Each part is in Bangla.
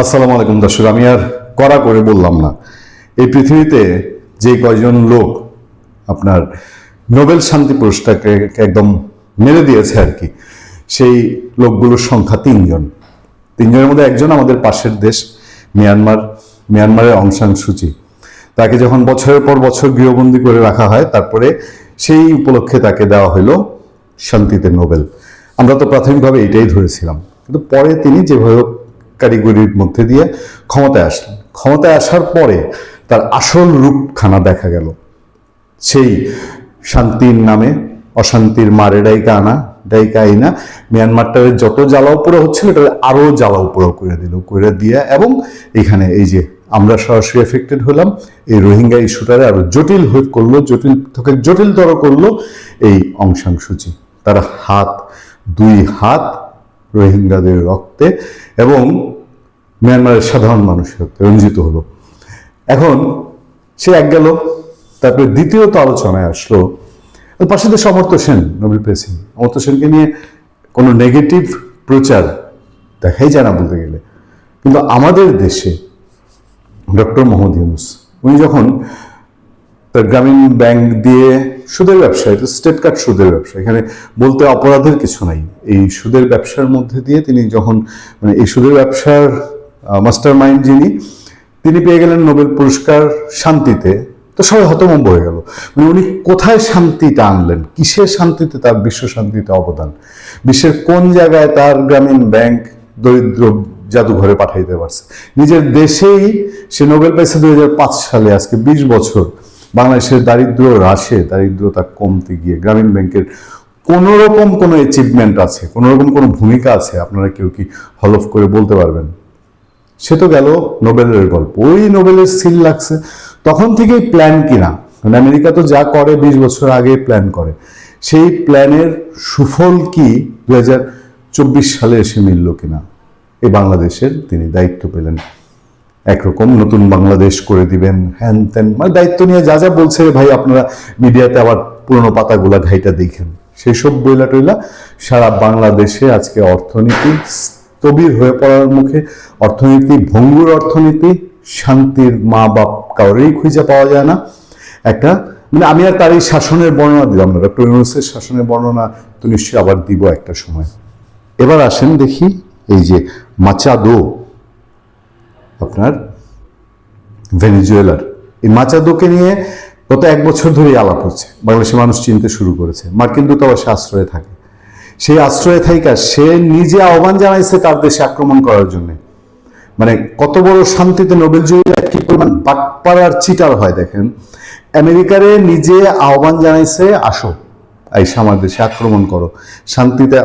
আসসালামু আলাইকুম দর্শক, আমি আর কড়া করে বললাম না। এই পৃথিবীতে যে কয়জন লোক আপনার নোবেল শান্তি পুরস্কারকে একদম মেরে দিয়েছে আর কি, সেই লোকগুলোর সংখ্যা তিনজন। তিনজনের মধ্যে একজন আমাদের পাশের দেশ মিয়ানমারের অং সান সুচি। তাকে যখন বছরের পর বছর গৃহবন্দী করে রাখা হয়, তারপরে সেই উপলক্ষে তাকে দেওয়া হলো শান্তিতে নোবেল। আমরা তো প্রাথমিকভাবে এটাই ধরেছিলাম, কিন্তু পরে তিনি যেভাবে কারিগরির মধ্যে দিয়ে ক্ষমতায় আসলেন, ক্ষমতায় আসার পরে তার আসল রূপখানা দেখা গেল। সেই শান্তির নামে অশান্তির মারে ডাইকা আইনা মিয়ানমারটারে যত জ্বালাও পোড়া হচ্ছিল এটা আরো জ্বালাও পোড়াও করে দিয়ে এবং এখানে এই যে আমরা সরাসরি এফেক্টেড হলাম, এই রোহিঙ্গা ইস্যুটারে আরো জটিল করলো, জটিলতর করলো এই অং সান সুচি। তার দুই হাত রোহিঙ্গাদের রক্তে এবং মিয়ানমারের সাধারণ মানুষের রক্তে রঞ্জিত হলো। এখন সে এক গেল, তারপরে দ্বিতীয়ত আলোচনায় আসলো পাশে দেশ অমর্ত্য সেন, নোবেল পেয়েছেন। অমর্ত্য সেনকে নিয়ে কোনো নেগেটিভ প্রচার দেখাই যায় না বলতে গেলে, কিন্তু আমাদের দেশে ডক্টর মোহাম্মদ ইউনূস উনি যখন তার গ্রামীণ ব্যাংক দিয়ে সুদের ব্যবসা, এটা স্টেট কার্ড সুদের ব্যবসা, এখানে বলতে অপরাধের কিছু নাই। এই সুদের ব্যবসার মধ্যে দিয়ে তিনি যখন এই সুদের ব্যবসার মাস্টার মাইন্ড তিনি পেয়ে গেলেন নোবেল পুরস্কার শান্তিতে, তো সবাই হতভম্ব হয়ে গেল। উনি কোথায় শান্তিটা আনলেন, কিসের শান্তিতে তার বিশ্ব শান্তিতে অবদান, বিশ্বের কোন জায়গায় তার গ্রামীণ ব্যাংক দরিদ্র জাদুঘরে পাঠাইতে পারছে। নিজের দেশেই সে নোবেল পাইছে 2005 সালে, আজকে 20 বছর। বাংলাদেশের দারিদ্রতা কমতে গিয়ে গ্রামীণ ব্যাংকের কোনো রকম কোনো অ্যাচিভমেন্ট আছে, কোনো রকম কোনো ভূমিকা আছে, আপনারা কেউ কি হলফ করে বলতে পারবেন? সে তো গেল নোবেলের গল্প, ওই নোবেলের সিল লাগছে তখন থেকেই প্ল্যান কিনা। মানে আমেরিকা তো যা করে 20 বছর আগে প্ল্যান করে, সেই প্ল্যানের সুফল কি 2024 সালে এসে মিলল কিনা। এই বাংলাদেশের তিনি দায়িত্ব পেলেন, একরকম নতুন বাংলাদেশ করে দিবেন, হ্যান ত্যান, মানে দায়িত্ব নিয়ে যা যা বলছে ভাই, আপনারা মিডিয়াতে আবার পুরোনো পাতাগুলা ঘাইটা দেখেন, সেই সব বইলা টইলা সারা বাংলাদেশে আজকে অর্থনীতি স্থবির হয়ে পড়ার মুখে, অর্থনীতি ভঙ্গুর অর্থনীতি, শান্তির মা বাপ কাউরেই খুঁজে পাওয়া যায় না। একটা আমি আর তার এই শাসনের বর্ণনা দিলাম না, ডক্টর ইউনূসের শাসনের বর্ণনা তো নিশ্চয়ই আবার দিব একটা সময়। এবার আসেন দেখি এই যে মাচাদো, আপনার ভেনেজুয়েলার এই মাচাদোকে নিয়ে গত 1 বছর ধরেই আলাপ হচ্ছে, বাংলাদেশের মানুষ চিনতে শুরু করেছে। মার্কিন দূতাবাসে আশ্রয়ে থাকে, সেই আশ্রয়ে থাইকা সে নিজে আহ্বান জানাইছে তার দেশে আক্রমণ করার জন্য। মানে কত বড় শান্তিতে নোবেল জয়ীরা কি পরিমাণ বাটপাড়ার চিটার হয় দেখেন। আমেরিকারে নিজে আহ্বান জানাইছে, আসো আইসা আমার দেশে আক্রমণ করো। শান্তিতে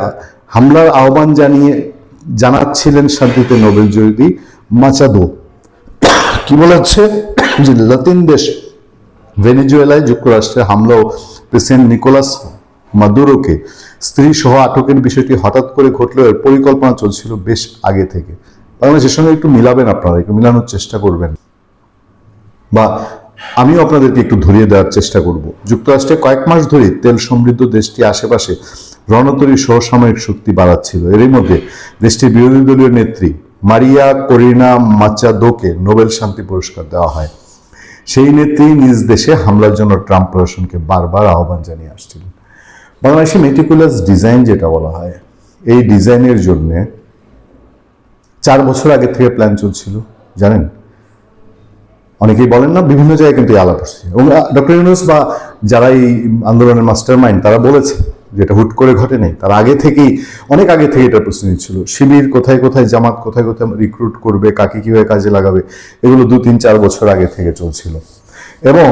হামলার আহ্বান জানাচ্ছিলেন শান্তিতে নোবেল জয়ী মাচাদো। কি বলা হচ্ছে যে লাতিন দেশ ভেনেজুয়েলায় যুক্তরাষ্ট্রের হামলাও প্রেসিডেন্ট নিকোলাস মাদুরোকে স্ত্রী সহ আটকের বিষয়টি হঠাৎ করে ঘটলেও এর পরিকল্পনা চলছিল বেশ আগে থেকে। বাংলাদেশের সঙ্গে একটু মিলাবেন, আপনারা একটু মিলানোর চেষ্টা করবেন, বা আমিও আপনাদেরকে একটু ধরিয়ে দেওয়ার চেষ্টা করব। যুক্তরাষ্ট্রে কয়েক মাস ধরে তেল সমৃদ্ধ দেশটি আশেপাশে রণতরী সহ সামরিক শক্তি বাড়াচ্ছিল। এরই মধ্যে দেশটির বিরোধী দলীয় নেত্রী মারিয়া করিনা মাচাদোকে নোবেল শান্তি পুরস্কার দেওয়া হয়। সেই নেত্রী নিজ দেশে হামলার জন্য ট্রাম্প প্রশাসনকে বারবার আহ্বান জানিয়ে আসছিলেন। বাংলাদেশে মেটিকুলাস ডিজাইন যেটা বলা হয়, এই ডিজাইনের জন্য 4 বছর আগে থেকে প্ল্যান চলছিল, জানেন? অনেকেই বলেন না, বিভিন্ন জায়গায় কিন্তু আলাপ আসছে। এবং ডক্টর ইউনূস বা যারা এই আন্দোলনের মাস্টার মাইন্ড তারা বলেছে যেটা হুট করে ঘটে নেই, তার অনেক আগে থেকে এটা প্রস্তুতি ছিল। শিবির কোথায় কোথায়, জামাত কোথায় কোথায় রিক্রুট করবে, কাকে কিভাবে কাজে লাগাবে, এগুলো 2-3-4 বছর আগে থেকে চলছিল। এবং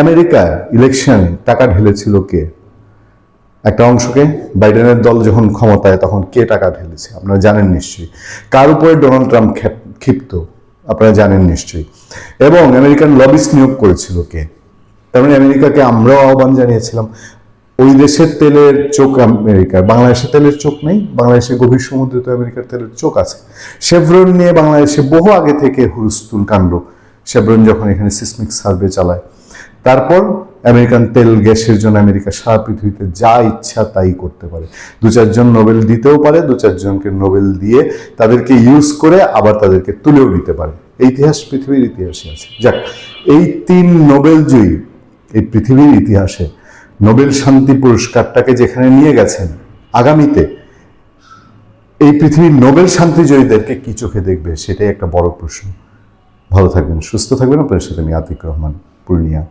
আমেরিকা ইলেকশনে টাকা ঢেলেছিল কে? একটা অংশকে। বাইডেনের দল যখন ক্ষমতায়, তখন কে টাকা ঢেলেছে আপনারা জানেন নিশ্চয়ই। কার উপরে ডোনাল্ড ট্রাম্প ক্ষিপ্ত আপনারা জানেন নিশ্চয়ই। এবং আমেরিকান লবিস্ট নিয়োগ করেছিল কে? তার মানে আমেরিকাকে আমরাও আহ্বান জানিয়েছিলাম। ওই দেশের তেলের চোখ আমেরিকার, বাংলাদেশের তেলের চোখ নেই, বাংলাদেশের গভীর সমুদ্রে তো আমেরিকার তেলের চোখ আছে। শেভরন নিয়ে বাংলাদেশে বহু আগে থেকে হুলস্থুল কাণ্ড। শেভরন যখন এখানে সিসমিক সার্ভে চালায়, তারপর আমেরিকান তেল গ্যাসের জন্য আমেরিকা সারা পৃথিবীতে যা ইচ্ছা তাই করতে পারে। 2-4 জন নোবেল দিতেও পারে, 2-4 জনকে নোবেল দিয়ে তাদেরকে ইউজ করে আবার তাদেরকে তুলেও নিতে পারে। এই ইতিহাস পৃথিবীর ইতিহাসে আছে। যাক, এই 3 নোবেল জয়ী এই পৃথিবীর ইতিহাসে নোবেল শান্তি পুরস্কারটাকে যেখানে নিয়ে গেছেন, আগামীতে এই পৃথিবীর নোবেল শান্তি জয়ীদেরকে কি চোখে দেখবে, সেটাই একটা বড় প্রশ্ন। ভালো থাকবেন, সুস্থ থাকবেন। আপনার সাথে আমি আতিক রহমান, পূর্ণিয়া।